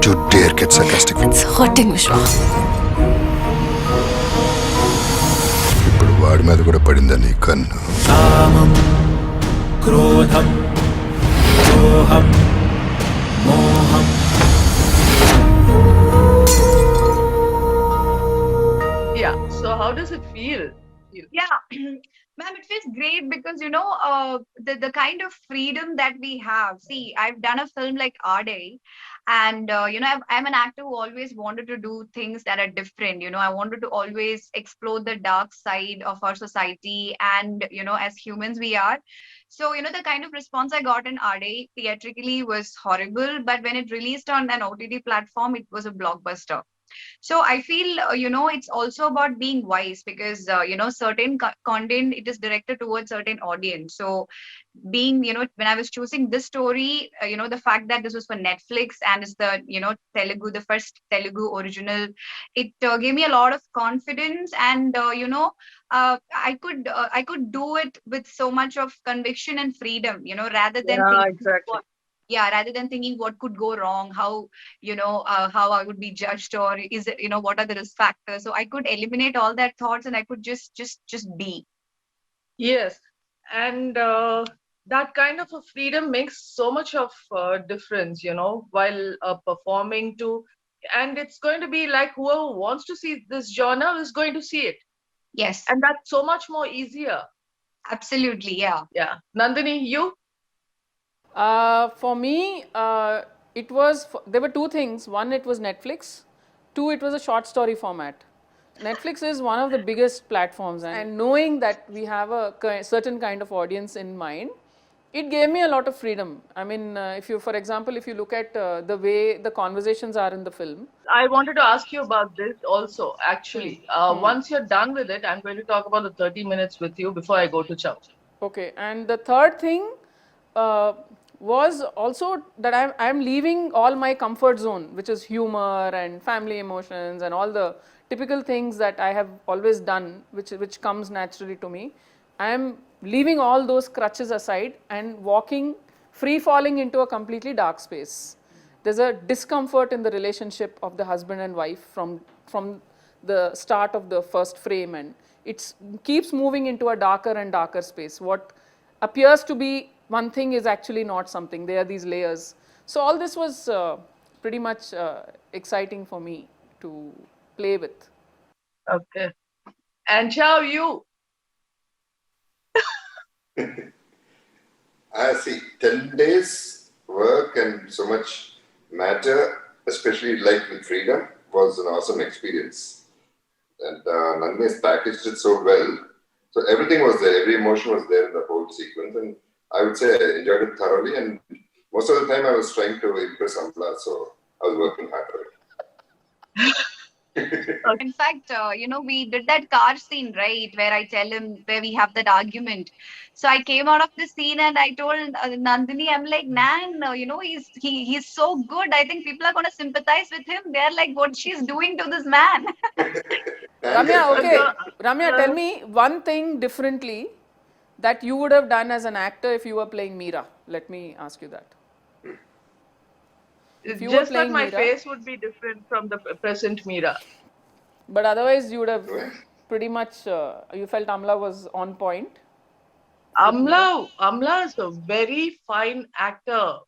Don't you dare get sarcastic. It's hurting, Vishwa. ఇప్పుడు వాడి మీద కూడా పడిందా నీ కన్ను? కామం క్రోధం మోహం మోహం. Yeah. So how does it feel? Yeah, ma'am, it feels great because the kind of freedom that we have. See, I've done a film like Our Day, and I'm an actor who always wanted to do things that are different. I wanted to always explore the dark side of our society, and as humans we are. So the kind of response I got in Our Day theatrically was horrible, but when it released on an OTT platform, it was a blockbuster. So I feel it's also about being wise because certain content, it is directed towards certain audience. So being when I was choosing this story, the fact that this was for Netflix and it's the Telugu, the first Telugu original, it gave me a lot of confidence, and I could do it with so much of conviction and freedom, rather than Yeah, thinking exactly. rather than thinking what could go wrong, how I would be judged, or is it, what are the risk factors. So I could eliminate all that thoughts, and I could just be. Yes, and that kind of a freedom makes so much of difference, while performing too. And it's going to be like whoever wants to see this genre is going to see it, Yes, and that's so much more easier. absolutely. Yeah. Yeah, Nandini, you? For me, there were two things. One, it was Netflix. Two, it was a short story format. Netflix is one of the biggest platforms, and knowing that we have a certain kind of audience in mind, it gave me a lot of freedom. I mean, for example, if you look at the way the conversations are in the film. I wanted to ask you about this also, actually. Once you're done with it, I'm going to talk about the 30 minutes with you before I go to Chow. Okay, and the third thing was also that I'm leaving all my comfort zone, which is humor and family emotions and all the typical things that I have always done, which comes naturally to me. I am leaving all those crutches aside and walking, free falling into a completely dark space. There's a discomfort in the relationship of the husband and wife from the start of the first frame, and it keeps moving into a darker and darker space. What appears to be one thing is actually not something. There are these layers. So all this was pretty much exciting for me to play with. Okay. And Chow, you? I see. 10 days work and so much matter, especially life with freedom, was an awesome experience. And Nandini has packaged it so well. So everything was there, every emotion was there in the whole sequence. And I would say I enjoyed it thoroughly. And most of the time I was trying to impress Amala, so I was working hard for it. In fact, we did that car scene, right, where I tell him, where we have that argument. So I came out of the scene and I told Nandini, I'm like, Nan, he's so good. I think people are going to sympathize with him. They're like, what she's doing to this man. Ramya, okay. Ramya, tell me one thing differently that you would have done as an actor if you were playing Meera. Let me ask you that. If you were Just that playing my Meera, face would be different from the present Meera. but otherwise you would have pretty much, you felt Amala was on point. Amla is a very fine actor.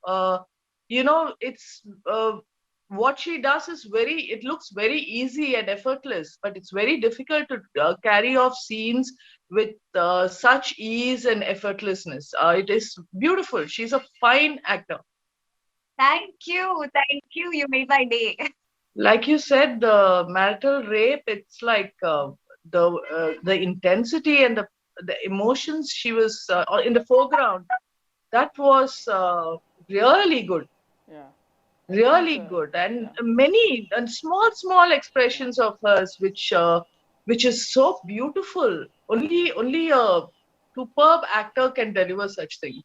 It's what she does is it looks very easy and effortless, but it's very difficult to carry off scenes with such ease and effortlessness. It is beautiful. She's a fine actor. Thank you. You made my day. Like you said, the marital rape, it's like the intensity and the emotions she was in the foreground. That was really good. Yeah. Really good, and many and small expressions of hers, which is so beautiful. Only a superb actor can deliver such things.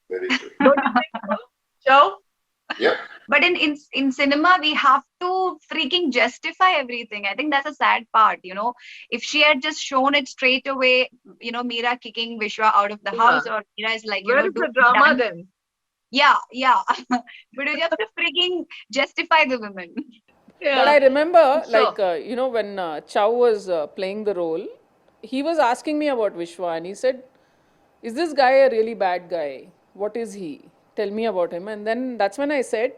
Very true. Don't you think so, Chow? Yep. But in cinema, we have to freaking justify everything. I think that's a sad part, If she had just shown it straight away, Meera kicking Vishwa out of the house, or Meera is like, Where is the drama then? Yeah, yeah. But you have to freaking justify the women. But I remember, So- like, when Chow was playing the role, he was asking me about Vishwa and he said, "Is this guy a really bad guy? What is he? Tell me about him." And then that's when I said,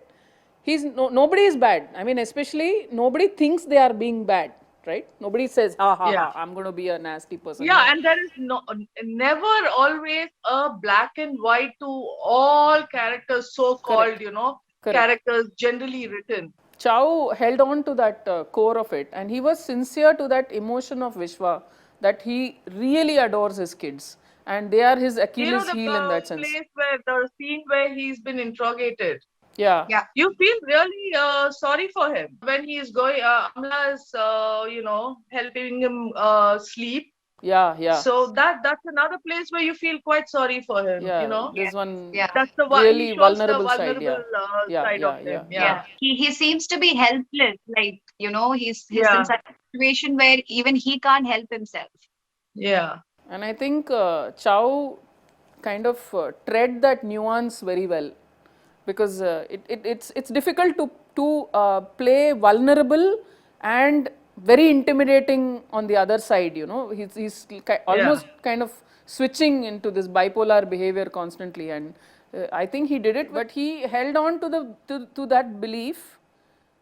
nobody is bad. I mean, especially nobody thinks they are being bad, right? Nobody says, ha ha Yeah. ha, I'm going to be a nasty person. Yeah, No. and there is never always a black and white to all characters, so-called, Correct. characters generally written. Chow held on to that core of it, and he was sincere to that emotion of Vishwa, that he really adores his kids, and they are his Achilles The heel in that sense. place where the scene where he's been interrogated, Yeah. Yeah. you feel really sorry for him when he is going. Amala is, helping him sleep. Yeah, yeah. So that's another place where you feel quite sorry for him. Yeah, there's one Yeah. That's the really he shows vulnerable the side, yeah. Yeah, side yeah, of him. yeah. Yeah. He seems to be helpless. Like, he's Yeah. in such a situation where even he can't help himself. Yeah. And I think Chow kind of tread that nuance very well, because it's difficult to play vulnerable and very intimidating on the other side. He's almost kind of switching into this bipolar behavior constantly, and I think he did it, but he held on to that belief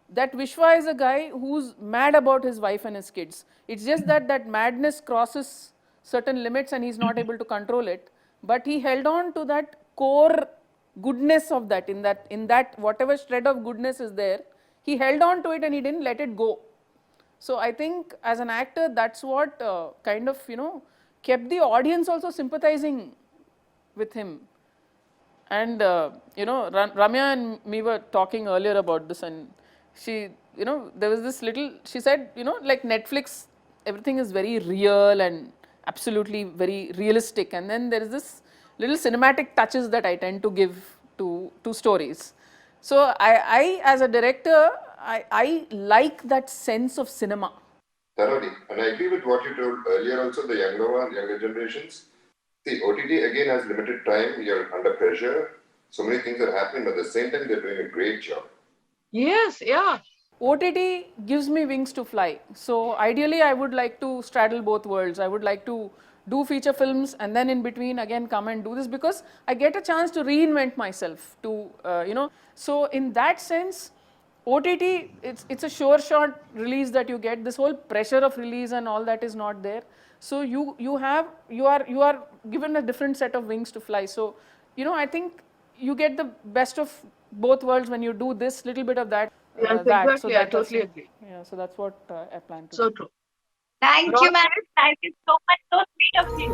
that Vishwa is a guy who's mad about his wife and his kids. It's just that madness crosses certain limits and he's not able to control it. But he held on to that core goodness of that, in that whatever shred of goodness is there, he held on to it and he didn't let it go. So I think as an actor, that's what kind of, kept the audience also sympathizing with him. And Ramya and me were talking earlier about this, and she, there was this little, she said, like Netflix, everything is very real and absolutely very realistic, and then there is this little cinematic touches that I tend to give to stories. So I as a director, I like that sense of cinema. Thoroughly. And I agree with what you told earlier also, the younger generations. See, OTT again has limited time, you're under pressure, so many things are happening, but at the same time, they're doing a great job. Yes, yeah. OTT gives me wings to fly. So ideally, I would like to straddle both worlds. I would like to do feature films and then in between again come and do this, because I get a chance to reinvent myself. So in that sense, OTT, it's a sure shot release that you get. This whole pressure of release and all that is not there. So you are given a different set of wings to fly. So I think you get the best of both worlds when you do this little bit of that. Yes, that. exactly. So I that's totally agree. Yeah, so that's what I plan to So do. true. Thank you, ma'am. Thank you so much. So sweet of you.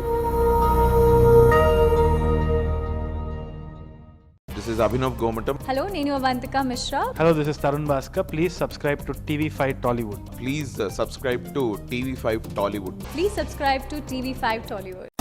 This is Abhinav Gomatam. Hello, Nenu Avantika Mishra. Hello, this is Tarun Bhaskar. Please subscribe to TV5 Tollywood. Please subscribe to TV5 Tollywood. Please subscribe to TV5 Tollywood.